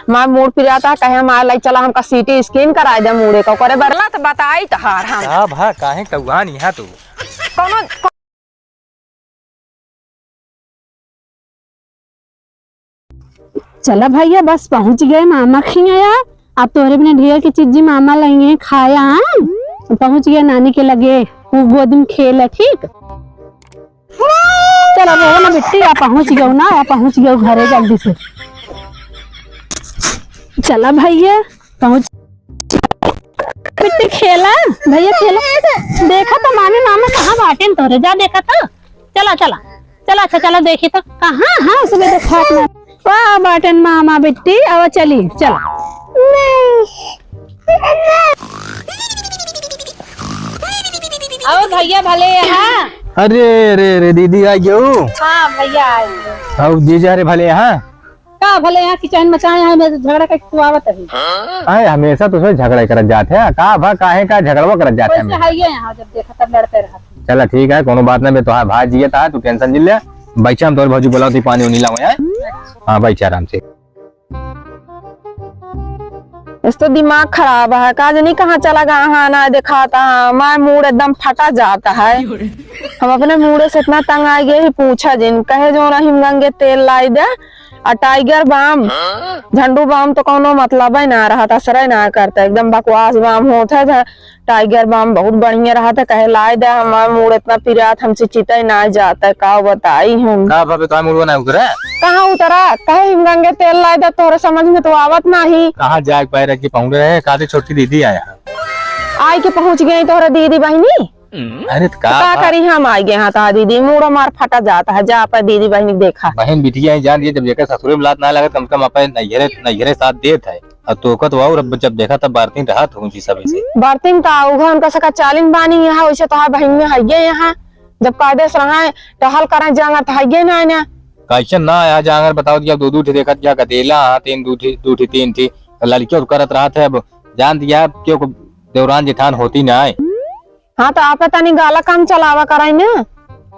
मार मूड पिराता कहे मार लाई चला हमका सीटी स्कैन कराए दे मुड़े का करे बरला तो बताई तहार हम हां भा काहे कौआन यहां तू कोनो चला भैया बस पहुंच गए मामा खियाया। अब तोरे बिना ढेर की चीज मामा लाएंगे खाया। पहुंच गए नानी के लगे वो गोद में खेल ठीक। चलो वो ना बिट्टी आप पहुंच गए ना आप पहुंच गए घरे जल्दी से। चला भैया पहुंच बिट्टी खेला भैया खेला। देखा तो मामी मामा कहाँ बाटे तोरे जा देखा तो चला चला चला अच्छा चला देखी तो कहाँ हाँ सुबह देखा अपना वाह बाटन मामा बिट्टी अब चली चला। अब भैया भले यहाँ। अरे अरे अरे दीदी आ गयो। हाँ भैया अब जीजा रे भले यहाँ का भले यहाँ किचन मचाए यहाँ में झगड़ा का खुआवत है। आए हमेशा तुझे झगड़ा करत जाते हैं का भा काहे का झगड़वा करत जाते हैं। है यहाँ जब देखा तब लड़ते रहा। चला ठीक है कोनो बात नहीं तो भाई जिए था तू टेंशन नहीं ले बैठा हम तोर भौजी बोला थी पानी उनी लाओ यार। हाँ बैठ आराम से। इस तो दिमाग खराब है काज नहीं कहाँ चला गया हाँ ना दिखाता है मार मूड एकदम फटा जाता है। हम अपने मूड से इतना तंग आ गए ही पूछा जिन कहे जो ना हिमगंगे तेल लाई दे और टाइगर बाम झंडू बाम तो कोनो मतलब ही ना रहा था सराय ना करता एकदम बकवास बाम होता है। टाइगर बाम बहुत बढ़िया रहा था कहे लाई दे हमारा मूड इतना पिरात हमसे चिता ही ना जाता है का बताई हूँ का भाभी तो मूड ना उतरा कहाँ उतरा कहे हिमगंगे तेल लाई दे तोरे समझ में तो आवत नहीं कहाँ जाग पाए रह के पहुंच रहे काफी छोटी दीदी आया आई के पहुंच गई तोरा दीदी बहनी। अरे का करी हम आ गए हाँ दीदी मूड मार फटा जाता है जा पर दीदी बहनी देखा बहन बिटिया जान दिए जब देखा ससुरे में लात ना लगा कम से कम अपन नैहरे साथ देत है और तो और जब देखा तब बारती रहा तो सब से बर्तिन का उगा उनका सका चालिन बानी यहाँ वैसे तो बहन में है यहाँ जब कायदे से रहा टहल कर जांगर तो है ना कैसन ना आया जांगर बताओ दिया दो देखा क्या कतेला तीन दूठी तीन थी लड़कियों करत रहा था अब जान दिया क्यों देवरान जेठान होती ना आए। हाँ तो आप तनी गाला काम चलावा कराई ना।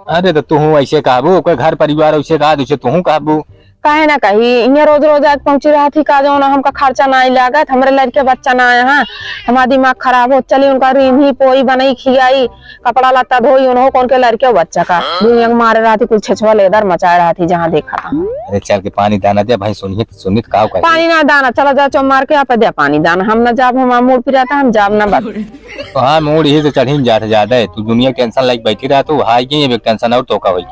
अरे तो तू ऐसे कहबू कोई घर परिवार ऐसे कहा दूसरे तू कहबू कहे ना कही इन्हें रोज रोज आज पहुंची रहा थी का जो ना हमका खर्चा ना लागत हमारे लड़के बच्चा ना आया हाँ हमारा दिमाग खराब हो चली उनका रीन्ही पोई बनाई खियाई कपड़ा लत्ता धोई उन्होंने कौन के लड़के बच्चा का दुनिया मारे रहा थी कुछ छछवा लेदर मचा रहा थी जहाँ देखा था। अरे चल के पानी दाना दे भाई सुनिए का पानी ना दाना चला जा चो मार के आप दे पानी दाना हम ना जाब हम मूड पिराता हम जाब ना बात तो हाँ मूड यही तो चढ़ी जाते ज्यादा है तू दुनिया टेंशन लाइक बैठी रहा तो हाई की टेंशन और तो का होई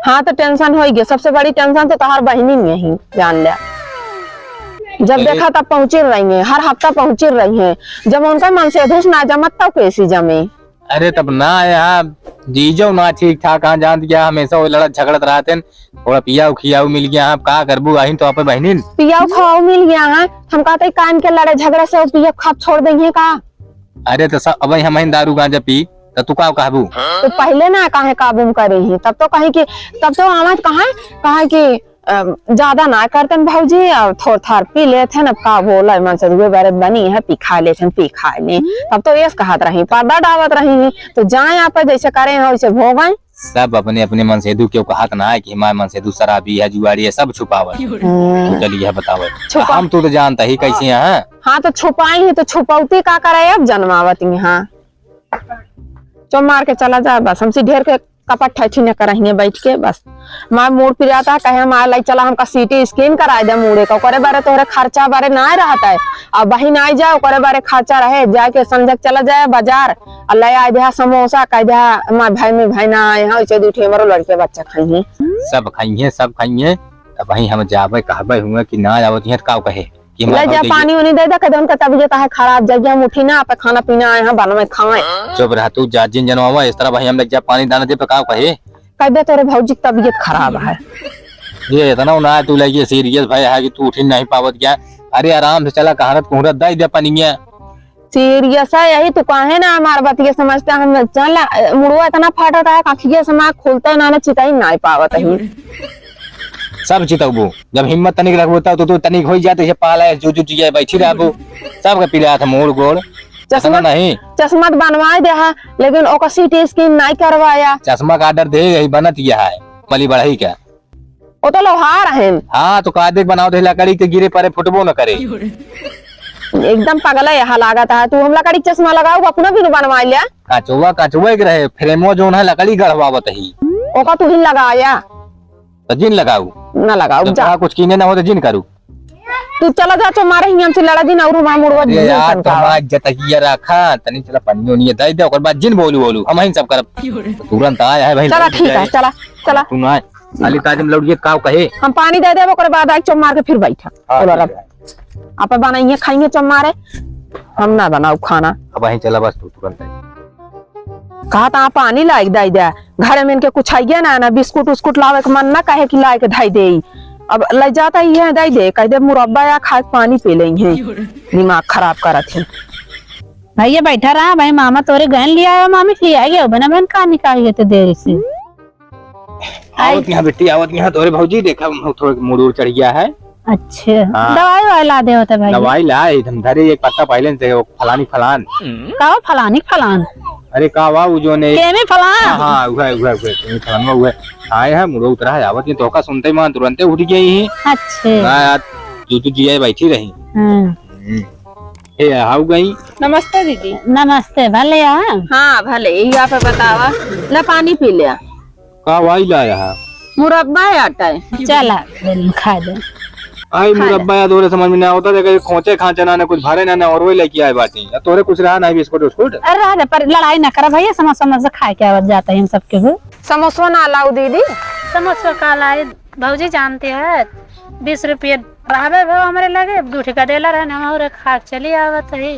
हाँ तो टेंशन हो गया सबसे बड़ी टेंशन तो तहार बहनी में ही जान लिया जब देखा तब पहुंचे रही है हर हफ्ता पहुंचे रही है जब उनका मन से धूस ना जमत तब कैसी जमे। अरे तब ना यहाँ जीजो ना ठीक ठाक कहाँ जान दिया हमेशा वो लड़ा झगड़त रहते थोड़ा पियाऊ खियाऊ मिल गया आप का करबू आई तो आप बहनी पियाऊ खाओ मिल गया है हम कहते कान के लड़े झगड़े से पिया खप छोड़ देंगे का। अरे तो सब अब हम दारू गांजा पी तो तू का कहबू तो पहले ना काहे काबू करे ही तब तो कहे कि तब तो आवाज कहा कि ज्यादा ना करते भाजी और थोड़ थार पी लेते न का बोला मन से दुए बारे बनी है पी खा ले तब तो ये कहत रही पर्दा डावत रही तो जाए आप जैसे करे हैं वैसे भोगन सब अपने अपने मन से क्यों कहत ना है कि हमारे मन से शराबी है जुआरी है सब छुपावत तो चलिए बताओ हम तो जानता ही कैसे हैं। हाँ तो छुपाई है तो छुपौती का करे अब जन्मावत यहाँ चो मार के चला जाए बस हमसे ढेर के कपट ठठी न कराएंगे बैठ के बस मार मूड पिराता कहे मार लाई चला हमका सीटी स्कैन कराए दे मुड़े का करे बारे तोहरे खर्चा बारे ना रहता है अब बहन आई जाओ करे बारे खर्चा रहे जाके संजक चला जाए बाजार और ले आए दे समोसा कह दे हमारे भाई में भाई ना आए हैं दूठे हमारो लड़के बच्चा खाइए सब खाइए अब वही हम जाबे कहबे हुए कि ना आवत का कहे ले जा पानी उनी दे दे कदे उनका तबीयत है खराब जगह मुठी ना पे खाना पीना आए हैं बालों में खाए चुप रह तू जा जिन जनवा इस तरह भाई हम लग जा पानी दाना दे पे का कहे कह दे तोरे भौजी की तबीयत खराब है ये इतना ना तू लगी सीरियस भाई है कि तू उठ नहीं पावत क्या। अरे आराम से चला कहारत कुहरत दे दे पानी में सीरियस है यही तो कहे ना हमारे बतिया समझते हम चल मुड़वा इतना फाटता है काखिया समाज खोलता है ना चिताई नहीं पावत है सब चितबू जब हिम्मत तनिक रखबू तब तो तनिक हो जाते पाला जो बैठी रहबू सब का पिला था मोड़ गोड़ चश्मा नहीं चश्मा बनवा दे है लेकिन ओका सीटी स्कैन नहीं करवाया चश्मा का ऑर्डर दे यही बनत यह है मली बढ़ाई क्या वो तो लोहार है, हाँ तो कादेक बनाओ तो लकड़ी के गिरे परे फुटबो न करे। एकदम पागल है यहाँ लागत है। तू हम लकड़ी चश्मा लगाऊ अपना भी बनवा लिया। काचुआ के रहे फ्रेमो जो है लकड़ी गढ़वावत ही ओका तू ही लगाया तो जिन लगाऊ ना लगाऊ जब जा। कुछ कीने ना हो तो जिन करू। तू चला जा तो मारे ही हमसे लड़ा दिन और वहां मुड़वा अरे यार तुम्हारा इज्जत ही रखा तनी चला पन्नियों नहीं दे दे ओकर बाद जिन बोलू हम ही सब करब। तुरंत आया है भाई। चला ठीक है, चला चला तू ना अली ताजम लौटिए काव कहे हम पानी दे देब ओकर बाद आके चुम मार के फिर बैठा। आप बनाइए खाएंगे चुम मारे, हम ना बनाऊ खाना। अब वहीं चला बस तू तुरंत कहा था पानी लायक दाई दे घर में इनके कुछ आइए ना बिस्कुट उस्कुट लावे के मन ना कहे कि लायक धाई दे। अब ले जाता ही है दाई दे कह दे मुरब्बा या खा पानी पी ले हैं, दिमाग खराब करत है। भैया बैठा रहा भाई, मामा तोरे गहन लिया है, मामी ले आ गया बना बहन कहा निकाल गए थे देर से। आवत यहाँ बेटी आवत यहाँ तोरे भौजी देखा थोड़ा मूड चढ़ गया है। अच्छा हाँ। दवाई वाई ला दे होते भाई। दवाई लाए हम धरे एक पत्ता पहले से फलानी फलान का फलानी फलान अरे का वाह जो ने केमी फलान हाँ फलान हुआ आए है मुड़ो उतरा है आवत तो का सुनते मां तुरंत उठ गई। अच्छा यार तू जी बैठी रही हाउ गई। नमस्ते दीदी। नमस्ते भले। हाँ भले यहाँ पे बतावा ले पानी पी लिया। का वाई लाया है मुरब्बा है आटा है। चला खा दे। आई मुरब्बा या तोरे समझ में ना होता देखा खोचे खांचे ना कुछ भारे ना और वही लेके आए बाटी तोरे कुछ रहा ना बिस्कुट उस्कुट। अरे पर लड़ाई ना कर भैया, समोसा समोसा खा के आवाज जाता है हम सबके हो। समोसा ना लाऊ दीदी। समोसा का लाए भौजी जानते हैं 20 रुपये रहबे भो हमारे लगे 2 ठेका देला रहे हम और खा चली आवत है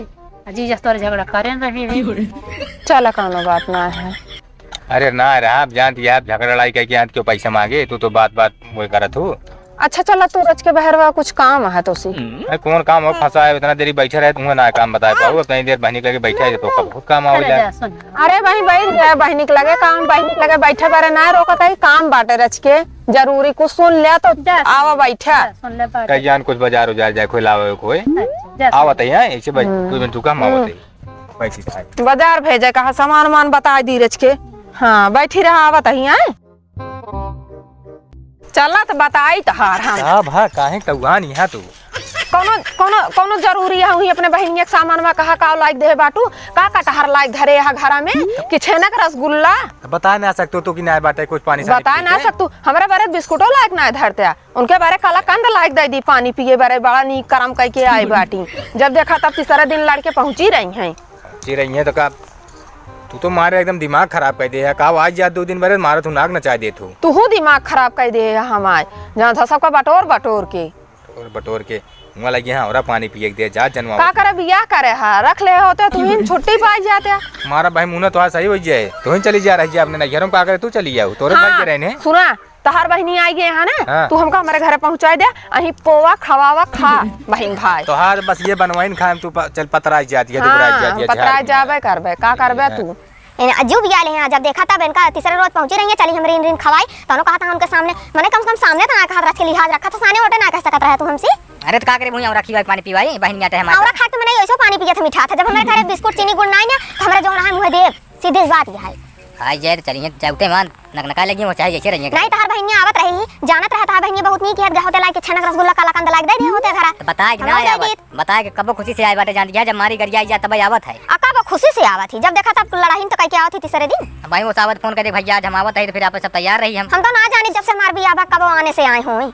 जी तोर झगड़ा करें रही। चला कोनो बात ना है। अरे ना रहा जानती है झगड़ा लड़ाई करके यहाँ क्यों पैसा मांगे तू तो बात वो करत हो। अच्छा चला तू रच के बहरवा कुछ काम है तो सी। अरे कौन काम हो फंसा है इतना देरी बैठे रहे तुम्हें ना काम बता पाऊ इतनी देर बहनी लगे बैठा है तो बहुत काम आओ जाए। अरे वही बैठ गए बहनी के लगे काम बहनी के लगे बैठे बारे ना रोकत है काम बाटे रच के जरूरी कुछ सुन लिया तो आवा बैठा कहीं जान कुछ बाजार उजार जाए कोई लावे कोई आवत है ऐसे कोई मिनट काम आवत है पैसे बाजार भेजे कहा सामान मान बता दी रच के। हाँ बैठी रहा आवत है चला तो बताई तहार हम हां भा काहे कौहान यहां तू कोनो कोनो कोनो जरूरी है हुई अपने बहनिया के सामान में कहा का लाइक दे बाटू का कटहर लाइक धरे है घरा में कि छेनक रसगुल्ला बता ना सकतो तो कि ना बाटे कुछ पानी बता ना सकतू हमरा बारे बिस्कुटो लाइक ना धरते उनके बारे काला कंद लाइक दे दी पानी पिए बारे बड़ा नी करम कह के आई बाटी जब देखा तब तीसरा दिन लड़के पहुंची रही है तो का तू तो मारे एकदम दिमाग खराब कर दे है का आज जा 2 दिन बरे मारा तू नाक नचा दे तू हूँ दिमाग खराब कर दे हमारे जहाँ था सबका बटोर के मुँह लगी हाँ और पानी पिए दे जा जनवा का करे बिया करे हा रख ले होते तू ही छुट्टी पाई जाते हमारा भाई मुँह तो सही हो जाए तू ही चली जा रही है अपने घर में का करे तू चली जाओ तोरे भाई के रहने सुना तहार बहनी आई गए है ना तू हमका हमारे घर पहुँचा दे अही पोवा खवावा खा बहन भाई तोहार बस ये बनवाइन खाए तू चल पतरा जाती है पतरा जाबे करबे का करबे तू अजूब याल है जब देखा था इनका तीसरे रोज पहुंची रही है चली हम रिन खवाई तो कहा था उनके सामने मैंने कम से कम सामने तो ना कहा रख के लिहाज रखा तो साने ओटे ना कह सकत रहा तू हमसे। अरे तो का करे भूया रखी भाई पानी पीवाई बहन आते हैं हमारे और खा तो मैंने ऐसा पानी पिया था मीठा था जब हमारे घर बिस्कुट चीनी गुड़ नहीं ना तो हमारे जो रहा मुंह देव सीधी बात ये है आई जाए तो चलिए जाउते मान नकनका लगी वो चाहे जैसे रहिए नहीं तहार बहनिया आवत रही जानत रहता बहनिया बहुत नी किया होते लाइक छनक रसगुल्ला काला कंद लाइक दे दे होते घर तो बताए कि ना आवत बताए कि कब खुशी से आई बाटे जान दिया जब मारी गरिया आई जा तब आवत है अका वो खुशी से आवत थी जब देखा तब लड़ाई तो कह के आवत थी तीसरे दिन भाई वो सावत फोन करे भैया आज हम आवत है तो फिर आप सब तैयार रही हम तो ना जाने जब से मार भी आबा कब आने से आए होई।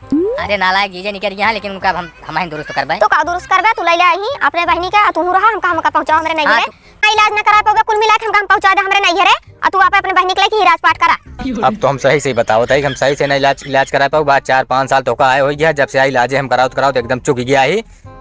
अरे नालायक जीजे निकल गया लेकिन उनका हम दुरुस्त करबे तो का दुरुस्त करबे तू ले ले आई अपने बहनी का तू रहा हमका पहुंचाओ हमरे नहीं रे इलाज न करा पाओगे कुल मिला के हमका पहुंचा दे हमरे नहीं रे आ तू आप अपने बहनी के लिए इलाज पाठ करा। अब तो हम सही से बताओ था हम सही से ना इलाज करा पाओ बात 4-5 साल तो का आए हो गया जब से आई इलाज हम कराओ तो एकदम चुक गया है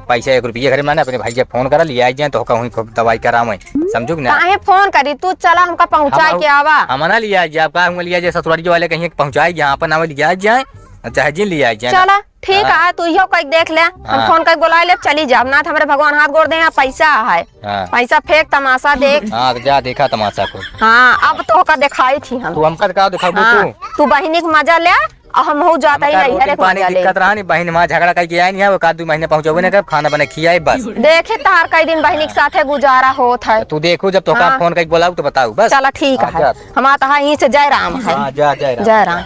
पैसा 1 रुपये घर मैंने अपने भाई के फोन करा लिया जाए तो कहूँ खूब दवाई करावे समझू ना फोन करी तू चला हमका पहुंचा के आवा हमना लिया जाए आप का लिया जाए ससुराली वाले कहीं पहुंचाए यहाँ पर ना लिया जाए चाहे जिन लिया जाए चला ठीक है तू यो कहीं देख ले हम फोन कर बुला ले चली जा ना हमारे भगवान हाथ गोड़ दे पैसा है पैसा फेंक तमाशा देख हाँ जा देखा तमाशा को हाँ अब तो का दिखाई थी हम तू हमका का दिखाबो तू बहनी के मजा ले हम हो जाता ही नहीं अरे पानी दिक्कत रहा नहीं बहन मां झगड़ा करके आई नहीं है वो 1-2 महीने पहुंचोगे ना खाना बना खियाए बस देखे तार कई दिन बहनी के साथे गुजारा होत है तू देखो जब तो का फोन करके बुलाऊ तो बताऊ बस चला ठीक है हम आता है यहीं से जय राम है जा जय राम।